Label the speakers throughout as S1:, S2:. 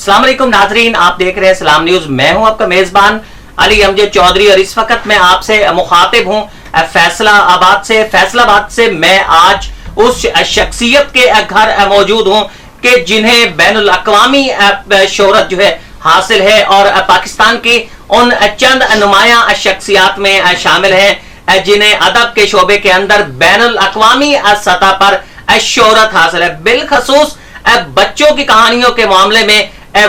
S1: अस्सलाम वालेकुम नाजरीन, आप देख रहे हैं सलाम न्यूज। मैं हूं आपका मेजबान अली अमजद चौधरी और इस वक्त मैं आपसे मुखातिब हूं फैसलाबाद से मैं आज उस शख्सियत के घर मौजूद हूं कि जिन्हें बैनुल अक़वामी शोहरत जो है हासिल है और पाकिस्तान की उन चंद नुमाया शख्सियात में शामिल हैं जिन्हें अदब के शोबे के अंदर बैनुल अक़वामी सतह पर शोहरत हासिल है। बिलखसूस बच्चों की कहानियों के मामले में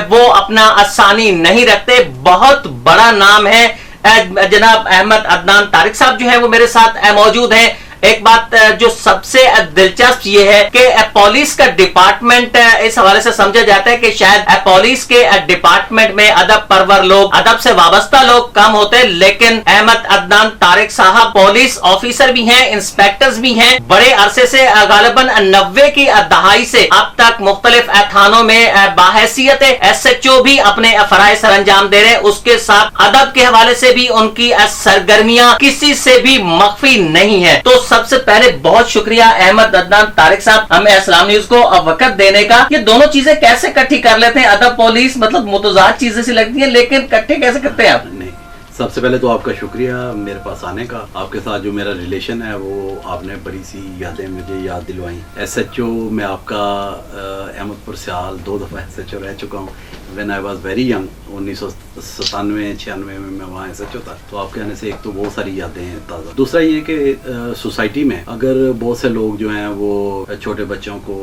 S1: वो अपना आसानी नहीं रखते। बहुत बड़ा नाम है। जनाब अहमद अदनान तारिक साहब जो है वो मेरे साथ मौजूद हैं। एक बात जो सबसे दिलचस्प ये है कि पुलिस का डिपार्टमेंट इस हवाले से समझा जाता है कि शायद पुलिस के डिपार्टमेंट में अदब परवर लोग, अदब से वाबस्ता लोग कम होते हैं, लेकिन अहमद अदनान तारिक साहब पुलिस ऑफिसर भी हैं, इंस्पेक्टर्स भी हैं। बड़े अरसे से गालिबन 90 की दहाई से अब तक मुख्तलिफ थानों में बाहैसियत SHO भी अपने फराइज सर अंजाम दे रहे हैं। उसके साथ अदब के हवाले से भी उनकी सरगर्मियां किसी से भी मख्फी नहीं है। तो सबसे पहले बहुत शुक्रिया अहमद अदनान तारिक साहब हमें अस्सलाम न्यूज को वक्त देने का। ये दोनों चीजें कैसे इकट्ठी कर लेते हैं? अदब पुलिस मतलब मुतजाद चीजें सी लगती हैं, लेकिन इकट्ठे कैसे करते हैं आप?
S2: नहीं, सबसे पहले तो आपका शुक्रिया मेरे पास आने का। आपके साथ जो मेरा रिलेशन है वो आपने बड़ी सी यादें मुझे याद दिलवाई। SHO में आपका अहमदपुर सियाल 2 दफ़ा SHO रह चुका हूँ। When I was very young 1997-96 में मैं वहाँ SHO था। तो आपके आने से एक तो बहुत सारी यादें हैं ताज़ा। दूसरा ये कि सोसाइटी में अगर बहुत से लोग जो हैं वो छोटे बच्चों को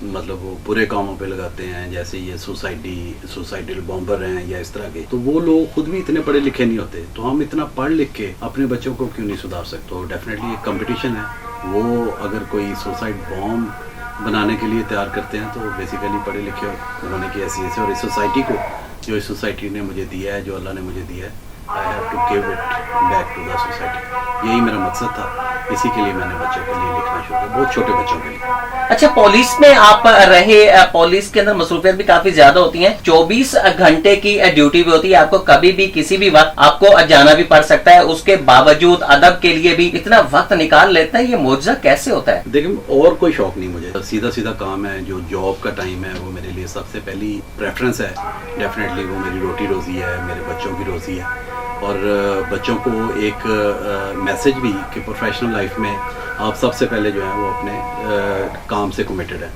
S2: मतलब वो बुरे कामों पे लगाते हैं, जैसे ये सुसाइडल बॉम्बर हैं या इस तरह के, तो वो लोग खुद भी इतने पढ़े लिखे नहीं होते। तो हम इतना पढ़ लिख के अपने बच्चों को क्यों नहीं सुधार सकते? तो डेफिनेटली एक कंपटीशन है। वो अगर कोई सुसाइड बॉम्ब बनाने के लिए तैयार करते हैं तो बेसिकली पढ़े लिखे होने की हैसियत से, और इस सोसाइटी को जो इस सोसाइटी ने मुझे दिया है, जो अल्लाह ने मुझे दिया है, I have to give it back to the society. यही मेरा मकसद था। इसी के लिए मैंने बच्चों के लिए लिखना शुरू किया, बहुत छोटे बच्चों के लिए।
S1: अच्छा, पुलिस में आप रहे, पुलिस के अंदर मसरूफियत भी काफी ज्यादा होती हैं। 24 घंटे की ड्यूटी भी होती है। आपको कभी भी किसी भी वक्त आपको जाना भी पड़ सकता है। उसके बावजूद अदब के लिए भी इतना वक्त निकाल लेते हैं। ये मोजा कैसे होता है?
S2: देखिए, और कोई शौक नहीं मुझे, सीधा काम है। जो जॉब का टाइम है वो मेरे लिए सबसे पहली प्रेफरेंस है। डेफिनेटली वो मेरी रोटी रोजी है, मेरे बच्चों की रोजी है। और बच्चों को एक मैसेज भी कि प्रोफेशनल लाइफ में आप सबसे पहले जो है वो अपने काम से कमिटेड है।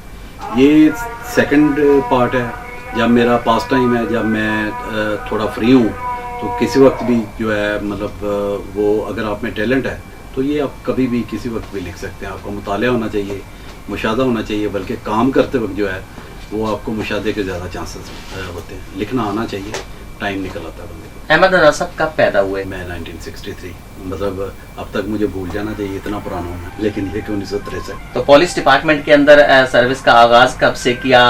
S2: ये सेकंड पार्ट है। जब मेरा पास टाइम है, जब मैं थोड़ा फ्री हूँ, तो किसी वक्त भी जो है मतलब वो अगर आप में टैलेंट है तो ये आप कभी भी किसी वक्त भी लिख सकते हैं। आपको मुताला होना चाहिए, मुशाहदा होना चाहिए, बल्कि काम करते वक्त जो है वो आपको मुशाहदे के ज़्यादा चांसेस होते हैं। लिखना आना चाहिए, टाइम निकल आता है बंदे को।
S1: अहमद अदनान साहब कब पैदा हुए?
S2: मैं 1963, मतलब अब तक मुझे भूल जाना चाहिए, इतना पुराना हूँ, लेकिन ये कि 1963।
S1: तो पुलिस डिपार्टमेंट के अंदर सर्विस का आगाज कब से किया?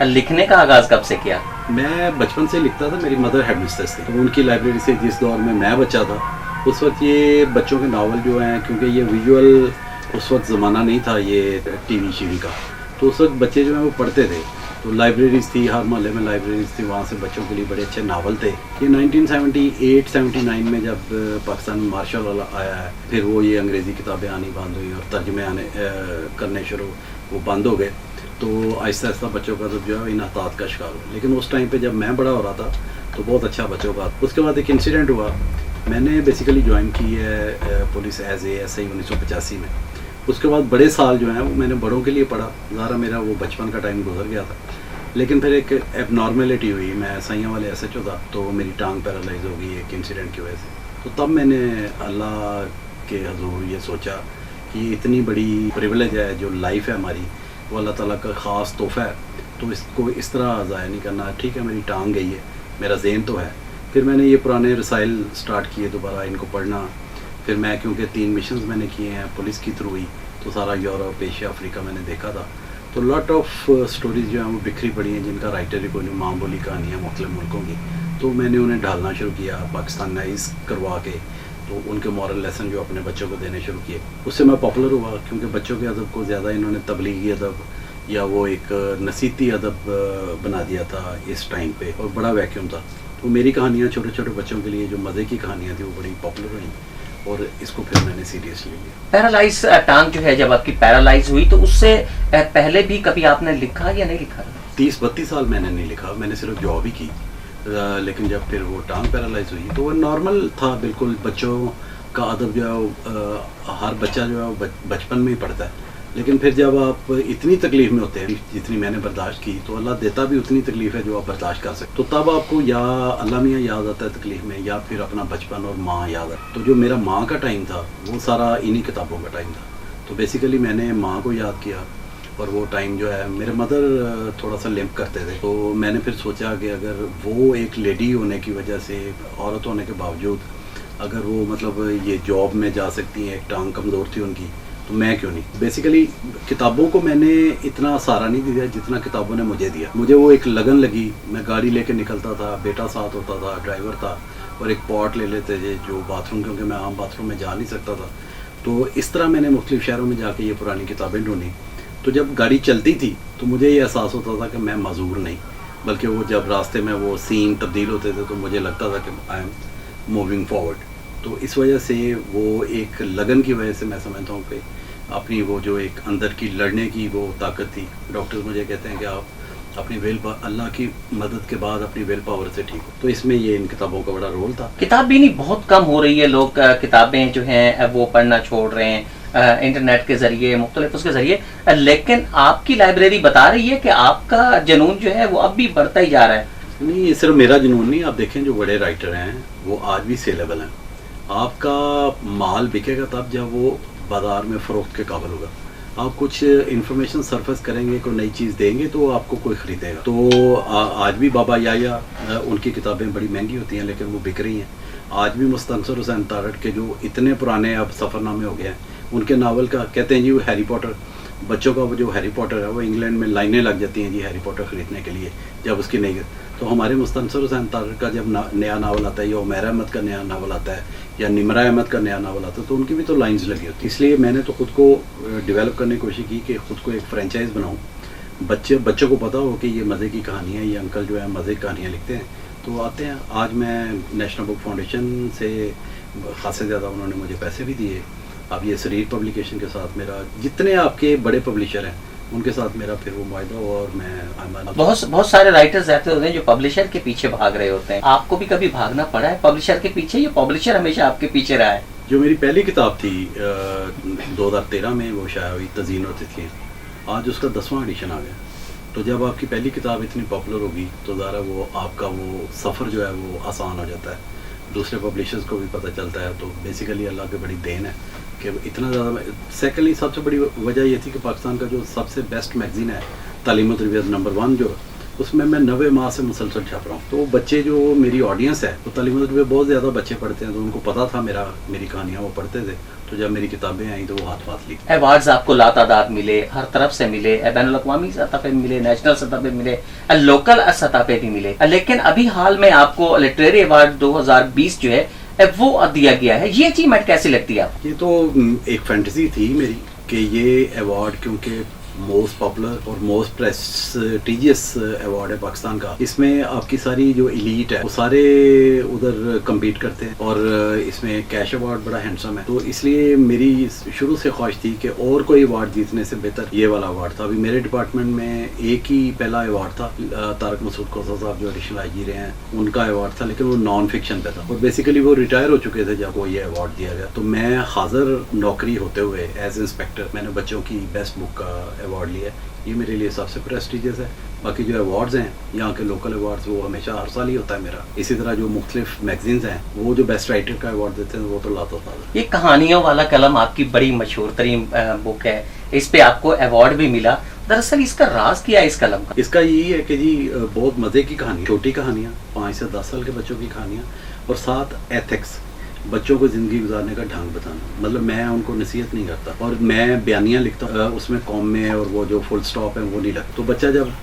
S1: लिखने का आगाज कब से किया?
S2: मैं बचपन से लिखता था। मेरी मदर हेड मिस्ट्रेस थी, तो उनकी लाइब्रेरी से जिस दौर में मैं बच्चा था उस वक्त ये बच्चों के नावल जो हैं, क्योंकि ये विजुअल उस वक्त ज़माना नहीं था ये टीवी का, तो उस वक्त बच्चे जो हैं वो पढ़ते थे। तो लाइब्रेरीज़ थी, हर मोहल्ले में लाइब्रेरीज़ थी, वहाँ से बच्चों के लिए बड़े अच्छे नावल थे। ये 1978-79 में जब पाकिस्तान में मार्शल लॉ आया है, फिर वो ये अंग्रेज़ी किताबें आनी बंद हुई और तर्जमे करने शुरू वो बंद हो गए। तो आहिस्ता आहिस्ता बच्चों का जो है इनहतात का शिकार हुआ। लेकिन उस टाइम पे जब मैं बड़ा हो रहा था तो बहुत अच्छा बच्चों का। उसके बाद एक इंसिडेंट हुआ। मैंने बेसिकली ज्वाइन की है पुलिस एज ए SI 1985 में। उसके बाद बड़े साल जो हैं वो मैंने बड़ों के लिए पढ़ा। ज़्यादा मेरा वो बचपन का टाइम गुजर गया था। लेकिन फिर एक एबनॉर्मेलिटी हुई। मैं सैयां वाले SHO था, तो मेरी टांग पैरालाइज हो गई एक इंसिडेंट की वजह से। तो तब मैंने अल्लाह के हजूर ये सोचा कि इतनी बड़ी प्रिविलेज है जो लाइफ है हमारी, वो अल्लाह ताला का ख़ास तोहफ़ा है, तो इसको इस तरह ज़ाया नहीं करना। ठीक है, मेरी टांग गई है, मेरा ज़हन तो है। फिर मैंने ये पुराने रसाइल स्टार्ट किए, दोबारा इनको पढ़ना। फिर मैं क्योंकि 3 मिशंस मैंने किए हैं पुलिस की थ्रू ही, तो सारा यूरोप, एशिया, अफ्रीका मैंने देखा था। तो लॉट ऑफ स्टोरीज़ जो हैं वो बिखरी पड़ी हैं, जिनका राइटर ही कोई नहीं, माँ बोली कहानियाँ मुख्तलिफ मुल्कों की। तो मैंने उन्हें ढालना शुरू किया, पाकिस्तानाइज करवा के, तो उनके मॉरल लेसन जो अपने बच्चों को देने शुरू किए। उससे मैं पॉपुलर हुआ, क्योंकि बच्चों के अदब को ज़्यादा इन्होंने तबलीगी अदब या वो एक नसीती अदब बना दिया था इस टाइम पे, और बड़ा वैक्यूम था। तो मेरी कहानियाँ छोटे छोटे बच्चों के लिए जो मज़े की कहानियाँ थी वो बड़ी पॉपुलर हुई, और इसको फिर मैंने सीरियसली लिया।
S1: पैरालाइज टांग जो है, जब आपकी पैरालाइज हुई तो उससे पहले भी कभी आपने लिखा या नहीं लिखा?
S2: 30-32 साल मैंने नहीं लिखा, मैंने सिर्फ जॉब ही की। लेकिन जब फिर वो टांग पैरालाइज हुई तो वो नॉर्मल था बिल्कुल। बच्चों का अदब जो है हर बच्चा जो है वो बचपन में ही पढ़ता है, लेकिन फिर जब आप इतनी तकलीफ में होते हैं, जितनी मैंने बर्दाश्त की, तो अल्लाह देता भी उतनी तकलीफ है जो आप बर्दाश्त कर सकते। तो तब आपको या अल्लाह मियाँ याद आता है तकलीफ में, या फिर अपना बचपन और माँ याद आता है। तो जो मेरा माँ का टाइम था वो सारा इन्हीं किताबों का टाइम था। तो बेसिकली मैंने माँ को याद किया, और वो टाइम जो है मेरे मदर थोड़ा सा लिम्प करते थे, तो मैंने फिर सोचा कि अगर वो एक लेडी होने की वजह से, औरत होने के बावजूद, अगर वो मतलब ये जॉब में जा सकती हैं, एक टांग कमज़ोर थी उनकी, तो मैं क्यों नहीं। बेसिकली किताबों को मैंने इतना सहारा नहीं दिया जितना किताबों ने मुझे दिया। मुझे वो एक लगन लगी, मैं गाड़ी लेके निकलता था, बेटा साथ होता था, ड्राइवर था, और एक पॉट ले लेते थे जो बाथरूम, क्योंकि मैं आम बाथरूम में जा नहीं सकता था। तो इस तरह मैंने मुख्तलिफ शहरों में जाके ये पुरानी किताबें ढूंढी। तो जब गाड़ी चलती थी तो मुझे ये एहसास होता था कि मैं मजबूर नहीं, बल्कि वो जब रास्ते में वो सीन तब्दील होते थे तो मुझे लगता था कि आई एम मूविंग फॉरवर्ड। तो इस वजह से वो एक लगन की वजह से मैं समझता हूँ कि अपनी वो जो एक अंदर की लड़ने की वो ताकत थी। डॉक्टर्स मुझे कहते हैं कि आप अपनी अल्लाह की मदद के बाद अपनी विल पावर से ठीक हो। तो इसमें ये इन किताबों का बड़ा रोल था।
S1: किताब भी नहीं बहुत कम हो रही है, लोग किताबें जो हैं वो पढ़ना छोड़ रहे हैं इंटरनेट के जरिए, मुख्तलिफ उसके जरिए, लेकिन आपकी लाइब्रेरी बता रही है कि आपका जुनून जो है वो अब भी बढ़ता ही जा रहा है।
S2: नहीं, ये सिर्फ मेरा जुनून नहीं, आप देखें जो बड़े राइटर हैं वो आज भी सेलेबल हैं। आपका माल बिकेगा तब जब वो बाज़ार में फ़रोख्त के काबिल होगा। आप कुछ इंफॉर्मेशन सरफेस करेंगे, कोई नई चीज़ देंगे तो आपको कोई ख़रीदेगा। तो आज भी बाबा याया, उनकी किताबें बड़ी महंगी होती हैं लेकिन वो बिक रही हैं। आज भी मुस्तनसर हुसैन तारड़ के जो इतने पुराने अब सफ़रनामे हो गए हैं, उनके नावल का कहते हैं जी वो हैरी पॉटर, बच्चों का वो जो हैरी पॉटर है वो इंग्लैंड में लाइनें लग जाती हैं जी हैरी पॉटर ख़रीदने के लिए जब उसकी नहीं। तो हमारे मुस्तनसर हुसैन तारड़ का जब नया नावल आता है, या उमैर अहमद का नया नावल आता है, या निमरा अहमद का नया नावल आता है, तो उनकी भी तो लाइंस लगी होती। इसलिए मैंने तो ख़ुद को डेवलप करने की कोशिश की कि ख़ुद को एक फ्रेंचाइज बनाऊँ। बच्चों को पता हो कि ये मज़े की कहानी है, ये अंकल जो है मज़े की कहानियाँ लिखते हैं, तो आते हैं। आज मैं नेशनल बुक फाउंडेशन से खासे ज़्यादा उन्होंने मुझे पैसे भी दिए। अब ये शरीर पब्लिकेशन के साथ मेरा, जितने आपके बड़े पब्लिशर हैं उनके साथ मेरा फिर वो मुआहदा हुआ, और मैं
S1: बहुत सारे राइटर्स ऐसे होते हैं जो पब्लिशर के पीछे भाग रहे होते हैं। आपको भी कभी भागना पड़ा है पब्लिशर के पीछे, या पब्लिशर हमेशा आपके पीछे रहा है?
S2: जो मेरी पहली किताब थी 2013 में वो शाया हुई, तज़ीन और तितलियाँ, आज उसका 10वां एडिशन आ गया। तो जब आपकी पहली किताब इतनी पॉपुलर होगी तो ज़रा वो आपका वो सफ़र जो है वो आसान हो जाता है, दूसरे पब्लिशर्स को भी पता चलता है। तो बेसिकली अल्लाह की बड़ी देन है कि इतना ज़्यादा। सेकेंडली सबसे बड़ी वजह ये थी कि पाकिस्तान का जो सबसे बेस्ट मैगज़ीन है तालीम और तरबियत नंबर 1 जो, उसमें मैं 90 माह से मुसलसल छाप रहा हूँ। तो बच्चे जो मेरी ऑडियंस है वो तालीम और तरबियत बहुत ज़्यादा बच्चे पढ़ते हैं, तो उनको पता था मेरी कहानियाँ वो पढ़ते थे। तो जब मेरी किताबें आई तो वो हाथ लिखते।
S1: अवार्ड्स आपको लातादाद मिले, हर तरफ से मिले, बैनुल अक़वामी सतह पे मिले, नेशनल सतह पे मिले, लोकल सतह पे भी मिले, लेकिन अभी हाल में आपको लिटरेरी अवार्ड 2020 जो है वो दिया गया है। ये अचीवमेंट कैसी लगती है आपको?
S2: ये तो एक फैंटेसी थी मेरी कि ये अवार्ड, क्योंकि मोस्ट पॉपुलर और मोस्ट प्रेस्टिजियस अवार्ड है पाकिस्तान का, इसमें आपकी सारी जो एलीट है वो सारे उधर compete करते हैं, और इसमें कैश अवार्ड बड़ा हैंडसम है। तो इसलिए मेरी शुरू से ख्वाहिश थी कि और कोई अवार्ड जीतने से बेहतर ये वाला अवार्ड था। अभी मेरे डिपार्टमेंट में एक ही पहला अवार्ड था, तारक मसूद कोसा साहब जो एडिशनल आईजी रहे हैं उनका अवार्ड था, लेकिन वो नॉन फिक्शन पे था, और बेसिकली वो रिटायर हो चुके थे जब वो ये अवार्ड दिया गया। तो मैं हाजिर नौकरी होते हुए एज इंस्पेक्टर मैंने बच्चों की बेस्ट बुक का अवार्ड लिया। ये मेरे लिए सबसे प्रेस्टिजियस है। बाकी जो अवार्ड्स हैं यहाँ के लोकल अवार्ड्स वो हमेशा हर साल ही होता है मेरा। इसी तरह जो मुख्तलिफ मैगजीन्स हैं वो जो बेस्ट राइटर का अवार्ड देते हैं वो तो लाता था।
S1: ये कहानियों वाला कलम आपकी बड़ी मशहूर तरीन बुक है, इस पे आपको अवार्ड भी मिला। दरअसल इसका राज क्या है इस कलम का?
S2: इसका यही है कि जी बहुत मज़े की कहानी, छोटी कहानियाँ, 5 से 10 साल के बच्चों की कहानियाँ, और साथ एथिक्स, बच्चों को ज़िंदगी गुजारने का ढंग बताना। मतलब मैं उनको नसीहत नहीं करता, और मैं बयानियाँ लिखता हूँ, उसमें कॉम में और वो जो फुल स्टॉप है वो नहीं लगता। तो बच्चा जब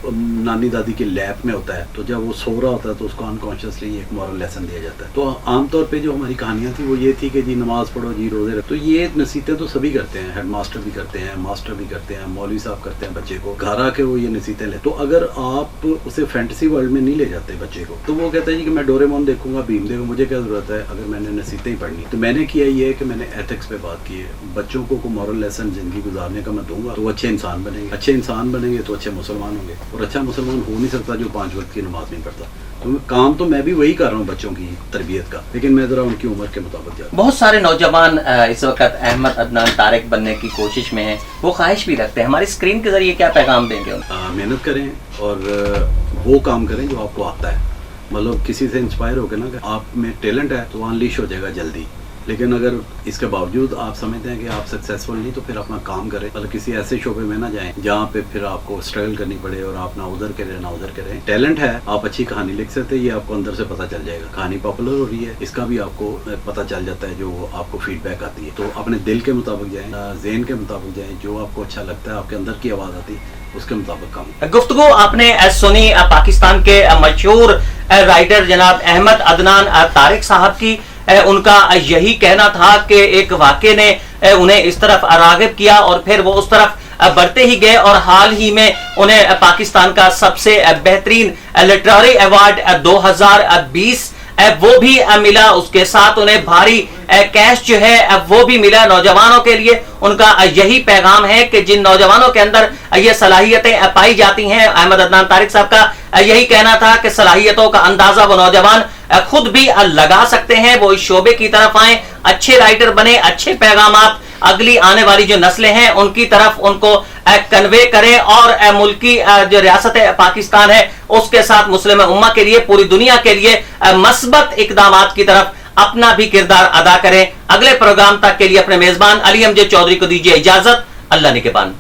S2: नानी दादी के लैप में होता है, तो जब वो सो रहा होता है तो उसको अनकॉन्शियसली एक मॉरल लेसन दिया जाता है। तो आमतौर पे जो हमारी कहानियाँ थी वो ये थी कि जी नमाज़ पढ़ो जी, रोज़े रखो। तो ये नसीहतें तो सभी करते हैं, हेड मास्टर भी करते हैं, मास्टर भी करते हैं, मौलवी साहब करते हैं बच्चे को, घर आके वो ये नसीहतें ले। तो अगर आप उसे फैंटेसी वर्ल्ड में नहीं ले जाते बच्चे को, तो वो कहता है जी कि मैं डोरेमोन देखूंगा, भीम देखूंगा, मुझे क्या ज़रूरत है, अगर मैंने नसीहतें نہیں پڑھنی. تو میں نے کیا یہ ہے کہ میں نے ایتھکس پہ بات کی ہے. بچوں کو مورل لیسن زندگی گزارنے کا میں دوں گا تو وہ اچھے انسان بنیں گے. اچھے انسان بنیں گے تو اچھے مسلمان ہوں گے. اور اچھا مسلمان ہو نہیں سکتا جو 5 وقت کی نماز نہیں پڑھتا. تو کام تو میں بھی وہی کر رہا ہوں بچوں کی تربیت کا, لیکن میں ذرا ان کی عمر کے مطابق جاتا ہوں.
S1: بہت سارے نوجوان اس وقت احمد عدنان طارق بننے کی کوشش میں ہیں, وہ خواہش بھی رکھتے ہیں. ہماری اسکرین کے ذریعے کیا پیغام دیں گے ان کو؟
S2: محنت کریں اور وہ کام کریں جو آپ کو آتا ہے. مطلب کسی سے انسپائر ہو کے نا کہ آپ میں ٹیلنٹ ہے تو انلیش ہو جائے گا جلدی, لیکن اگر اس کے باوجود آپ سمجھتے ہیں کہ آپ سکسیزفل نہیں تو پھر اپنا کام کریں. مطلب کسی ایسے شعبے میں نہ جائیں جہاں پہ پھر آپ کو اسٹرگل کرنی پڑے اور آپ نہ ادھر کریں نہ ادھر کریں. ٹیلنٹ ہے, آپ اچھی کہانی لکھ سکتے ہیں, یہ آپ کو اندر سے پتہ چل جائے گا. کہانی پاپولر ہو رہی ہے اس کا بھی آپ کو پتہ چل جاتا ہے, جو آپ کو فیڈ بیک آتی ہے. تو اپنے دل کے مطابق جائیں, ذہن کے مطابق جائیں, جو آپ کو اچھا لگتا ہے, آپ کے اندر کی آواز آتی ہے اس کے مطابق کام.
S1: گفتگو آپ نے سنی پاکستان کے مشہور رائٹر جناب احمد عدنان طارق صاحب کی. ان کا یہی کہنا تھا کہ ایک واقعے نے انہیں اس طرف راغب کیا اور پھر وہ اس طرف بڑھتے ہی گئے, اور حال ہی میں انہیں پاکستان کا سب سے بہترین لٹریری ایوارڈ 2020 وہ بھی ملا. اس کے ساتھ انہیں بھاری کیش جو ہے وہ بھی ملا. نوجوانوں کے لیے ان کا یہی پیغام ہے کہ جن نوجوانوں کے اندر یہ صلاحیتیں پائی جاتی ہیں, احمد عدنان طارق صاحب کا یہی کہنا تھا کہ صلاحیتوں کا اندازہ وہ نوجوان خود بھی لگا سکتے ہیں. وہ اس شعبے کی طرف آئیں, اچھے رائٹر بنے, اچھے پیغامات اگلی آنے والی جو نسلیں ہیں ان کی طرف ان کو کنوے کریں, اور ملکی جو ریاست پاکستان ہے اس کے ساتھ مسلم امہ کے لیے, پوری دنیا کے لیے مثبت اقدامات کی طرف اپنا بھی کردار ادا کریں. اگلے پروگرام تک کے لیے اپنے میزبان علی امجد چودھری کو دیجیے اجازت. اللہ نگہبان.